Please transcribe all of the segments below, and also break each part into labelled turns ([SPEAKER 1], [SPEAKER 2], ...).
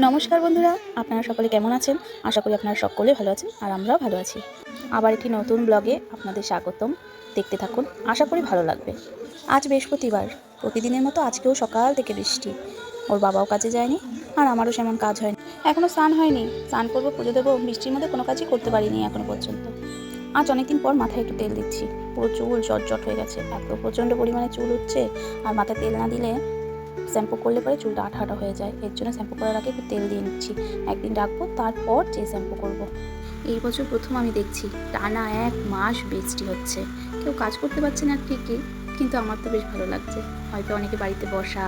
[SPEAKER 1] নমস্কার বন্ধুরা, আপনারা সকলে কেমন আছেন? আশা করি আপনারা সকলে ভালো আছেন আর আমরাও ভালো আছি। আবার একটি নতুন ব্লগে আপনাদের স্বাগতম। দেখতে থাকুন, আশা করি ভালো লাগবে। আজ বৃহস্পতিবার, প্রতিদিনের মতো আজকেও সকাল থেকে বৃষ্টি। ওর বাবাও কাজে যায়নি আর আমারও সেমন কাজ হয়নি। এখনও স্নান হয়নি, স্নান করবো, পুজো দেবো। বৃষ্টির মধ্যে কোনো কাজই করতে পারিনি এখনো পর্যন্ত। আজ অনেকদিন পর মাথায় একটু তেল দিচ্ছি, পুরো চুল জট হয়ে গেছে, এত প্রচণ্ড পরিমাণে চুল উঠছে। আর মাথায় তেল না দিলে শ্যাম্পু করলে পরে চুলটা আঠা হয়ে যায়। এর জন্য শ্যাম্পু করার আগে একটু তেল দিয়ে নিচ্ছি। একদিন রাখবো, তারপর যে শ্যাম্পু করব। এই বছর প্রথম আমি দেখছি টানা 1 মাস বৃষ্টি হচ্ছে। কেউ কাজ করতে পারছে না ঠিকই, কিন্তু আমার তো বেশ ভালো লাগছে। হয়তো অনেকে বাড়িতে বসা,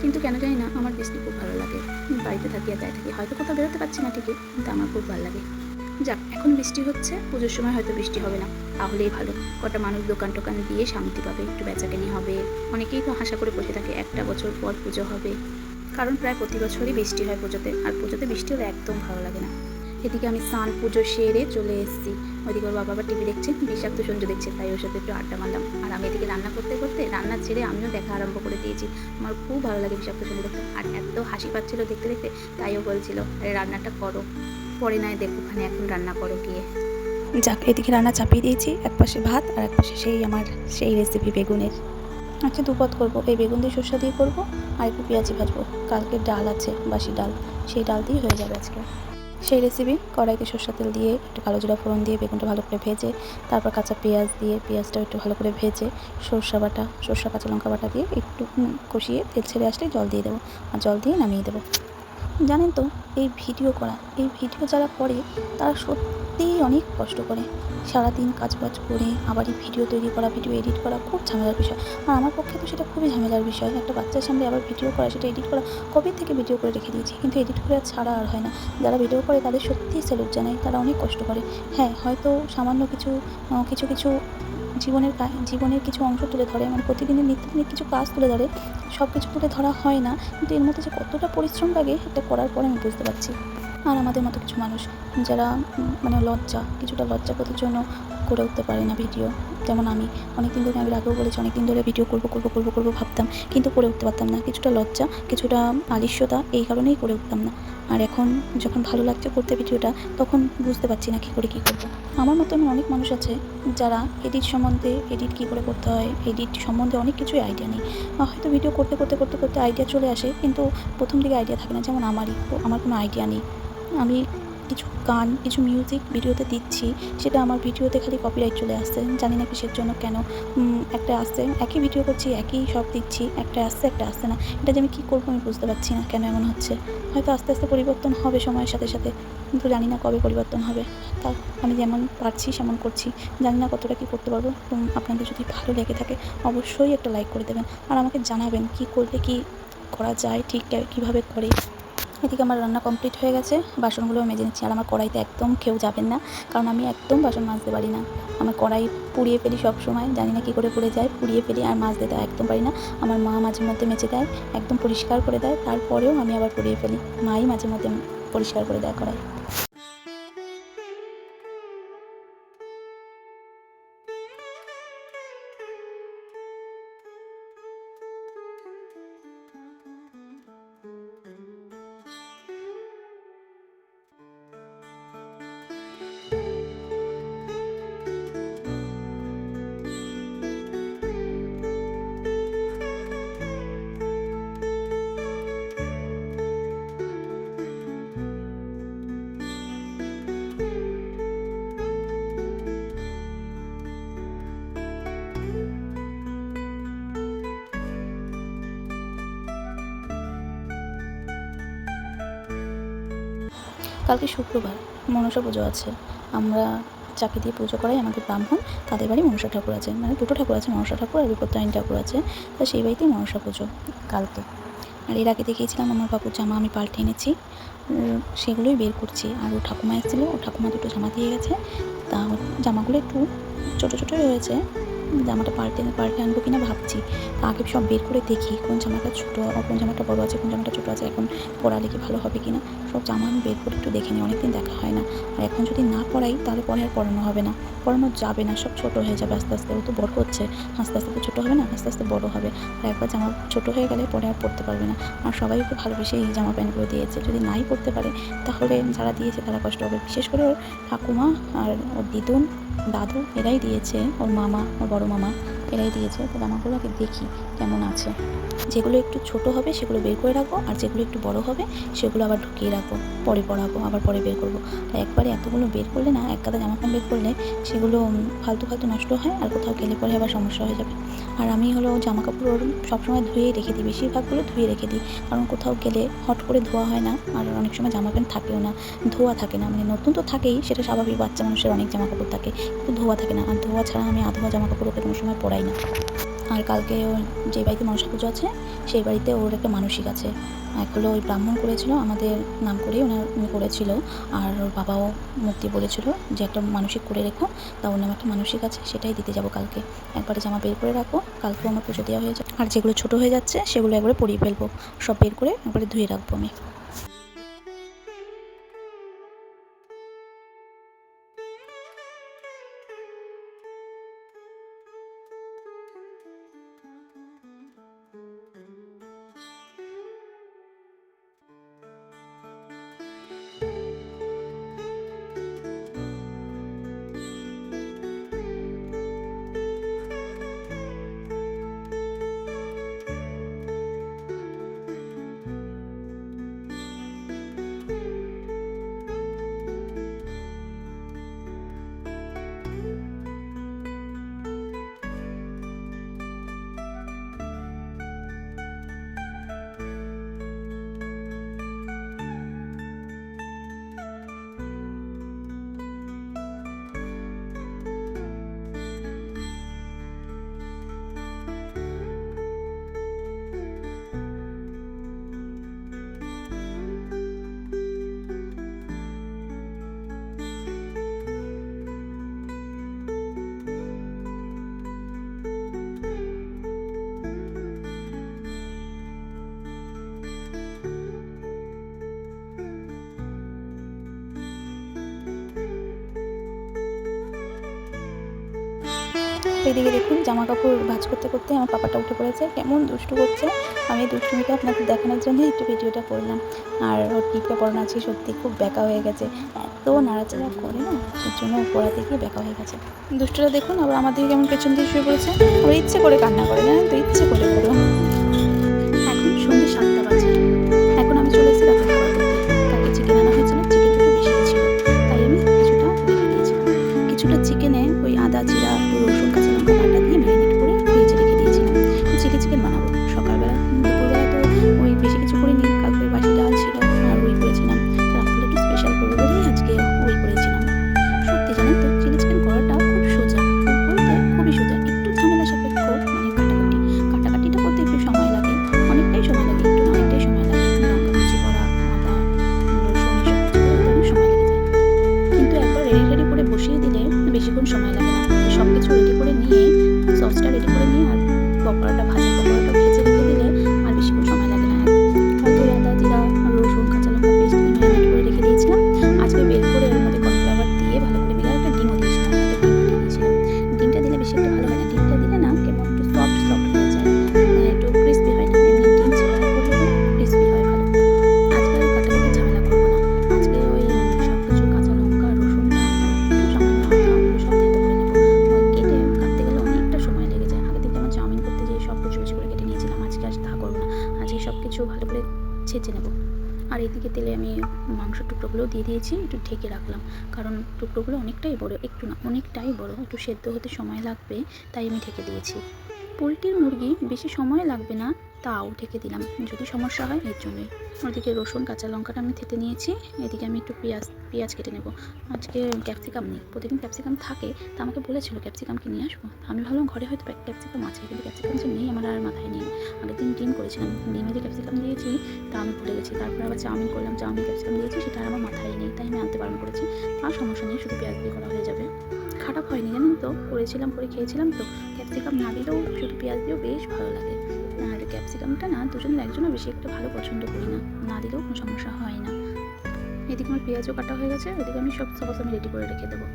[SPEAKER 1] কিন্তু কেন জানি না আমার বৃষ্টি খুব ভালো লাগে। বাড়িতে থাকি আর তাই থাকি, হয়তো কোথাও বেরোতে পারছি না ঠিকই, কিন্তু আমার খুব ভালো লাগে। যাক, এখন বৃষ্টি হচ্ছে, পুজোর সময় হয়তো বৃষ্টি হবে না, তাহলেই ভালো। কটা মানুষ দোকান টোকান দিয়ে শান্তি পাবে, একটু বেচাকেনি হবে। অনেকেই তো আশা করে বসে থাকে একটা বছর পর পুজো হবে, কারণ প্রায় প্রতি বছরই বৃষ্টি হয় পুজোতে, আর পুজোতে বৃষ্টি হলে একদম ভালো লাগে না। এদিকে আমি স্নান পুজো সেরে চলে এসেছি। ওইদিকে ওর বাবা টিভি দেখছে, বিষাক্ত সঞ্জু দেখছে, তাই ওর সাথে একটু আড্ডা মারলাম। আর আমি এদিকে রান্না করতে করতে রান্না ছেড়ে আমিও দেখা আরম্ভ করে দিয়েছি। আমার খুব ভালো লাগে বিষাক্ত সঞ্জু দেখতে, আর এত হাসি পাচ্ছিল দেখতে দেখতে, তাইও বলছিল আরে রান্নাটা করো, পরে নয় দেখোখানে, এখন রান্না করো গিয়ে। যাক, এদিকে রান্না চাপিয়ে দিয়েছি, এক পাশে ভাত আর এক পাশে সেই রেসিপি বেগুনের। আজকে দুপদ করবো, এই বেগুন দিয়ে সর্ষে দিয়ে করবো, আর একটু পেঁয়াজি ভাজবো। কালকে ডাল আছে, বাসি ডাল, সেই ডাল দিয়ে হয়ে যাবে আজকে সেই রেসিপি। কড়াইতে সর্ষে তেল দিয়ে একটু কালো জিরা ফোড়ন দিয়ে বেগুনটা ভালো করে ভেজে, তারপর কাঁচা পেঁয়াজ দিয়ে পেঁয়াজটা একটু ভালো করে ভেজে সর্ষে কাঁচা লঙ্কা বাটা দিয়ে একটু কষিয়ে তেল ছেড়ে আসলে জল দিয়ে দেবো, আর জল দিয়ে নামিয়ে দেবো। জানেন তো, এই ভিডিও যারা করে তারা সত্যিই অনেক কষ্ট করে। সারাদিন কাজবাজ করে আবার এই ভিডিও তৈরি করা, ভিডিও এডিট করা খুব ঝামেলার বিষয়। আর আমার পক্ষে তো সেটা খুবই ঝামেলার বিষয়। একটা বাচ্চার সামনে আবার ভিডিও করা, সেটা এডিট করা, কবে থেকে ভিডিও করে রেখে দিয়েছি, কিন্তু এডিট করে আর ছাড়া আর হয় না। যারা ভিডিও করে তাদের সত্যিই স্যালুট জানাই, তারা অনেক কষ্ট করে। হ্যাঁ, হয়তো সামান্য কিছু জীবনের কিছু অংশ তুলে ধরে, মানে প্রতিদিনের নিত্যদিনের কিছু কাজ তুলে ধরে, সব কিছু তুলে ধরা হয় না, কিন্তু এর মধ্যে যে কতটা পরিশ্রম লাগে এটা করার পরে আমি বুঝতে পারছি। আর আমাদের মতো কিছু মানুষ যারা মানে কিছুটা লজ্জাবোধের জন্য করে উঠতে পারে না ভিডিও, যেমন আমি অনেকদিন ধরে, আমি আগেও বলেছি, অনেকদিন ধরে ভিডিও করবো ভাবতাম, কিন্তু করে উঠতে পারতাম না। কিছুটা লজ্জা, কিছুটা আলিস্যতা, এই কারণেই করে উঠতাম না। আর এখন যখন ভালো লাগছে করতে ভিডিওটা, তখন বুঝতে পারছি না কী করে কী করবো। আমার মতো এমন অনেক মানুষ আছে যারা এডিট কী করে করতে হয়, এডিট সম্বন্ধে অনেক কিছুই আইডিয়া নেই। হয়তো ভিডিও করতে আইডিয়া চলে আসে, কিন্তু প্রথম দিকে আইডিয়া থাকে না। যেমন আমার কোনো আইডিয়া নেই। আমি কিছু গান, কিছু মিউজিক ভিডিওতে দিচ্ছি, সেটা আমার ভিডিওতে খালি কপিরাইট চলে আসছে, জানি না কিসের জন্য, কেন। একটা আসছে, একই ভিডিও করছি, একই সব দিচ্ছি, একটা আসছে না। এটা যে আমি কী করবো আমি বুঝতে পারছি না কেন এমন হচ্ছে। হয়তো আস্তে আস্তে পরিবর্তন হবে সময়ের সাথে সাথে, কিন্তু জানি না কবে পরিবর্তন হবে। তা আমি যেমন পারছি সেমন করছি, জানি না কতটা কী করতে পারবো। আপনাদের যদি ভালো লেগে থাকে অবশ্যই একটা লাইক করে দেবেন, আর আমাকে জানাবেন কী করলে কী করা যায়, ঠিক কীভাবে করে। এদিকে আমার রান্না কমপ্লিট হয়ে গেছে, বাসনগুলোও মেজে নিচ্ছি। আর আমার কড়াইতে একদম কেউ যাবেন না, কারণ আমি একদম বাসন মাজতে পারি না। আমার কড়াই পুড়িয়ে ফেলি সব সময়, জানি না কী করে পুড়ে যায়, পুড়িয়ে ফেলি, আর মাজতে দেয় একদম পারি না। আমার মা মাঝে মধ্যে মেজে দেয়, একদম পরিষ্কার করে দেয়, তারপরেও আমি আবার পুড়িয়ে ফেলি। মাই মাঝে মধ্যে পরিষ্কার করে দেয় কড়াই। কালকে শুক্রবার, মনসা পুজো আছে। আমরা চাকি দিয়ে পুজো করাই, আমাদের ব্রাহ্মণ, তাদের বাড়ি মনসা ঠাকুর আছে, মানে দুটো ঠাকুর আছে, মনসা ঠাকুর আর বিপত্তারিণী ঠাকুর আছে। তো সেই বাড়িতেই মনসা পুজো কালকে। আর এর আগে দেখিয়েছিলাম আমার বাবুর জামা আমি পাল্টে এনেছি, সেগুলোই বের করছি। আর ও ঠাকুমা এসেছিলো, ও ঠাকুমা দুটো জামা দিয়ে গেছে, তা জামাগুলো একটু ছোটো ছোটোই হয়েছে, জামাটা পাল্টে আনবো কিনা ভাবছি। আগে সব বের করে দেখি কোন জামাটা ছোটো আর কোন জামাটা বড়ো আছে, কোন জামাটা ছোটো আছে, এখন পরালে কি ভালো হবে কিনা। সব জামা আমি বের করে একটু দেখে নিই, অনেকদিন দেখা হয় না। আর এখন যদি না পরাই তাহলে পরে আর পরানো হবে না, পরানো যাবে না, সব ছোটো হয়ে যাবে আস্তে আস্তে। ও তো বড় হচ্ছে, আস্তে আস্তে তো ছোটো হবে না, আস্তে আস্তে বড়ো হবে। আর একবার জামা ছোটো হয়ে গেলে পরে আর পরতে পারবে না। আর সবাই ওকে ভালোবেসে এই জামা প্যান্টগুলো দিয়েছে, যদি নাই পরতে পারে তাহলে যারা দিয়েছে তারা কষ্ট হবে। বিশেষ করে ওর ঠাকুমা আর ওর দিদুন, দাদু এরাই দিয়েছে, ওর মামা, ওর বড়ো মামা এরাই দিয়েছে। তো জামাগুলো আগে দেখি কেমন আছে। যেগুলো একটু ছোটো হবে সেগুলো বের করে রাখবো, আর যেগুলো একটু বড়ো হবে সেগুলো আবার ঢুকিয়ে রাখবো, পরে পরাবো, আবার পরে বের করবো। আর একবারে এতগুলো বের করলে না, এক গাদা জামা প্যান্ট বের করলে সেগুলো ফালতু ফালতু নষ্ট হয়, আর কোথাও গেলে পরে আবার সমস্যা হয়ে যাবে। আর আমি জামা কাপড় ওর সবসময় ধুয়েই রেখে দিই, বেশিরভাগগুলো ধুয়ে রেখে দিই, কারণ কোথাও গেলে হট করে ধোয়া হয় না। আর অনেক সময় জামা প্যান্ট থাকেও না, ধোয়া থাকে না, মানে নতুন তো থাকেই, সেটা স্বাভাবিক, বাচ্চা মানুষের অনেক জামা কাপড় থাকে, কিন্তু ধোয়া থাকে না। আর ধোয়া ছাড়া আমি আধোয়া জামা কাপড় ওকে কোনো সময় পরাই না। আর কালকে যে বাড়িতে মনসা পুজো আছে সেই বাড়িতে ওর একটা মানসিক আছে। হলো ওই ব্রাহ্মণ করেছিল, আমাদের নাম করেই উনি করেছিল। আর ওর বাবাও মুখ দিয়ে বলেছিল যে একটা মানসিক করে রেখো, তা ওর নামে একটা মানসিক আছে, সেটাই দিতে যাবো কালকে। একবারে জামা বের করে রাখবো, কালকেও আমার পুজো দেওয়া হয়ে যাবে। আর যেগুলো ছোটো হয়ে যাচ্ছে সেগুলো একবারে পরিয়ে ফেলবো, সব বের করে একবারে ধুয়ে রাখবো আমি। এদিকে দেখুন জামা কাপড় ভাঁজ করতে করতে আমার পাপাটা উঠে পড়েছে, কেমন দুষ্টু করছে। আমি দুষ্টুমিটা আপনাদের দেখানোর জন্যই একটু ভিডিওটা করলাম। আর ওর টিপটা পরানো আছে, সত্যি খুব ব্যাকা হয়ে গেছে, এত নাড়াচাড়া করে না, ওর জন্য পড়াতে গিয়ে ব্যাকা হয়ে গেছে। দুষ্টুটা দেখুন আবার আমার দিকে কেমন পেছন দিয়ে শুয়ে পড়েছে, আবার ইচ্ছে করে কান্না করে, জানেন তো, ইচ্ছে করে করলাম। এখন সন্ধ্যে 7টা বাজে, এখন আমি চলে এসেছি রাতের খাবার করতে। কালকে চিকেন আনা হয়েছিল, চিকেনটা একটু বেশি ছিল, তাই আমি কিছুটা রেখে দিয়েছিলাম। কিছুটা চিকেনে ওই আদা, জিরা, একটু রসুন, কাঁচা লঙ্কা বাটা দিয়ে ম্যারিনেট করে ফ্রিজে রেখে দিয়েছিলাম। চিলি চিকেন বানাবো সকালবেলা। দুপুরবেলা তো ওই বেশি কিছু করিনি, কালকে বাসি ডাল ছিল আর ওই করেছিলাম। রাত্রে একটু স্পেশাল করবো বলেই আজকে ওই করেছিলাম। সত্যি জানেন তো, চিলি চিকেন করাটা খুব সোজা, বলতে খুবই সোজা, একটু ঝামেলা সাপেক্ষ, মানে কাটাকাটিটা করতে একটু সময় লাগে, অনেকটাই সময় লাগে, একটু না অনেকটাই সময় লাগে। লঙ্কা কুচি করা, আদা, রসুন এসব কুচি করতে অনেক সময় লেগে যায়, কিন্তু একবার রেডি করে বসিয়ে দিলে বেশিক্ষণ সময় লাগে না। সব কিছু রেডি করে নিয়ে, সসটা রেডি করে নিয়ে, আর পকোড়াটা ভেজে রেখে দিলে আর বেশিক্ষণ সময় লাগে না। হয়তো আদা, জিরা, রসুন, কাঁচা লঙ্কা পেস্ট দিয়ে ম্যারিনেট করে রেখে দিয়েছিলাম। আজকে বের করে ওর মধ্যে কর্নফ্লাওয়ার দিয়ে ভালো করে মেখে একটা ডিমও দিয়েছিলাম, ডিমটা দিলে বেশি একটা ভালো হয় না, ডিমটা দিলে না কেমন একটু সফট হয়ে যায়, একটু ক্রিস্পি হয় না। এমনি ডিম ছাড়া করলে ক্রিস্পি হয় ভালো। আজকে আর কাটাকুটি ঝামেলা করবো না, আজকে ওই সব কিছু কাঁচা লঙ্কা, রসুন, একটু সামান্য আদা, ওগুলো সব থেতো করে নেবো। কেটে কাটতে গেলে অনেকটা সময় লেগে যায়। আগের দিন যেমন চাউমিন করতে যেয়ে সব কুচি কুচি করে কেটে নিয়েছিলাম, আজকে আর তা করবো না, আজকে সব কিছু ভালো করে ছেঁচে নেবো। আর এদিকে তেলে আমি মাংসের টুকরোগুলো দিয়ে দিয়েছি, একটু ঢেকে রাখলাম, কারণ টুকরোগুলো অনেকটাই বড়, একটু না অনেকটাই বড়, একটু সেদ্ধ হতে সময় লাগবে, তাই আমি ঢেকে দিয়েছি। পোলট্রির মুরগি বেশি সময় লাগবে না, তাও ঢেকে দিলাম, যদি সমস্যা হয় এর জন্যই। ওদিকে রসুন, কাঁচা লঙ্কাটা আমি থেতে নিয়েছি, এদিকে আমি একটু পেঁয়াজ কেটে নেব। আজকে ক্যাপসিকাম নেই, প্রতিদিন ক্যাপসিকাম থাকে, তা আমাকে বলেছিল ক্যাপসিকামকে নিয়ে আসবো, আমি ভাবলাম ঘরে হয়তো ক্যাপসিকাম আছে, কিন্তু ক্যাপসিকাম যে নেই আমার আর মাথায় নেই। আগের দিন ডিম করেছিলাম, ডিমে যে ক্যাপসিকাম দিয়েছি তা আমি ভুলে গেছি, তারপর আবার চাউমিন করলাম, চাউমিন ক্যাপসিকাম দিয়েছি, সেটা আর আমার মাথায় নেই, তাই আমি আনতে বারণ করেছি। আর সমস্যা নেই, শুধু পেঁয়াজ দিয়ে করা হয়ে যাবে। খারাপ হয়নি জানেন তো, করেছিলাম, করে খেয়েছিলাম তো। ক্যাপসিকাম না দিলেও শুধু পেঁয়াজ দিয়েও বেশ ভালো লাগে। আর ক্যাপসিকামটা না দুজনের একজনও বেশি একটা ভালো পছন্দ করি না, না দিলেও কোনো সমস্যা হয় না। এদিকে আমার পেঁয়াজও কাটা হয়ে গেছে, ওদিকে আমি সব সস আমি রেডি করে রেখে দেবো।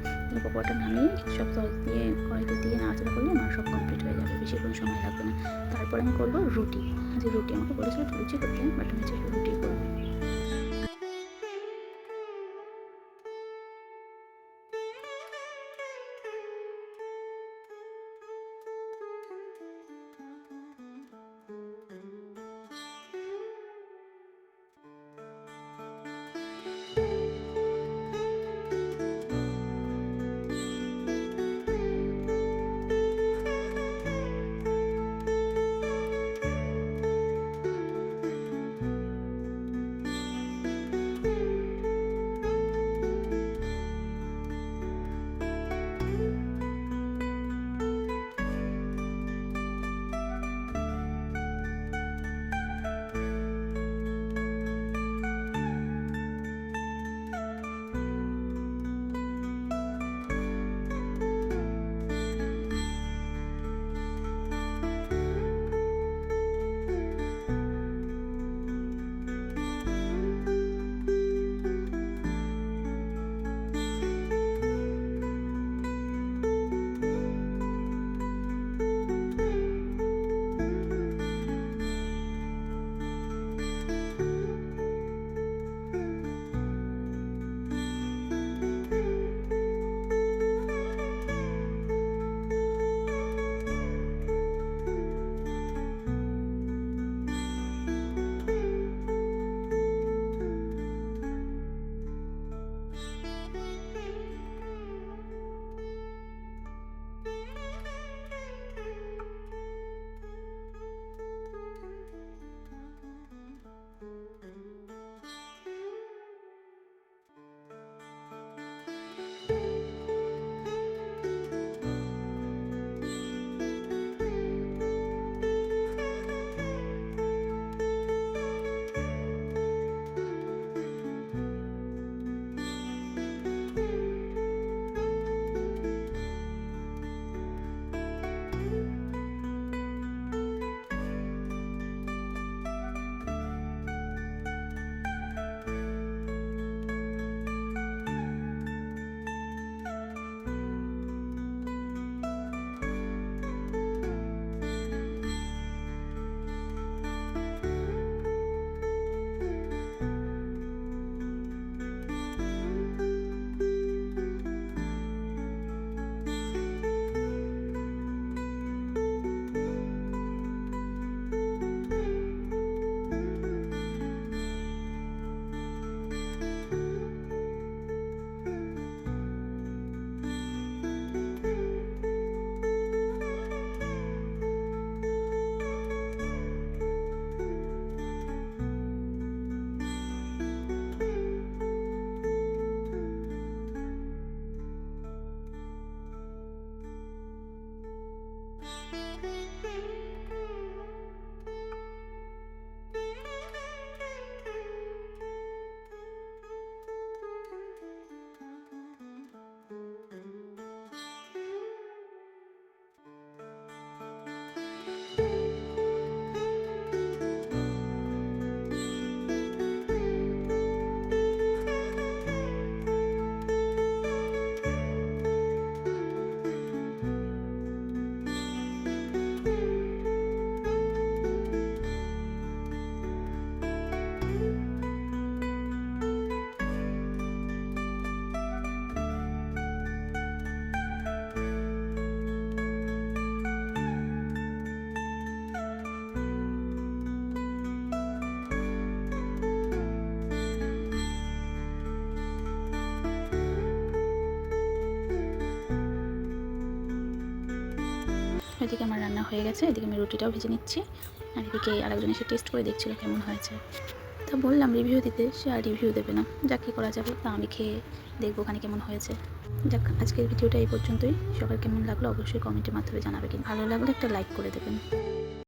[SPEAKER 1] পকোড়াটা নামিয়ে সব সস দিয়ে কড়াইতে দিয়ে নাড়াচাড়া করলে আমার সব কমপ্লিট হয়ে যাবে, বেশি কোনো সময় লাগবে না। তারপর আমি করবো রুটি। যে রুটি আমাকে বলেছিল লুচি করতে, বাট আমি রুটি করবো। এদিকে আমার রান্না হয়ে গেছে, এদিকে আমি রুটিটাও ভেজে নিচ্ছি, আর এদিকে আরেকজন এসে টেস্ট করে দেখছিল কেমন হয়েছে। তা বললাম রিভিউ দিতে, সে আর রিভিউ দেবে না। যাক, কী করা যাবে, তা আমি খেয়ে দেখবো ওখানে কেমন হয়েছে। যাক, আজকের ভিডিওটা এই পর্যন্তই। সবার কেমন লাগলো অবশ্যই কমেন্টের মাধ্যমে জানাবে, কিন্তু ভালো লাগলে একটা লাইক করে দেবেন।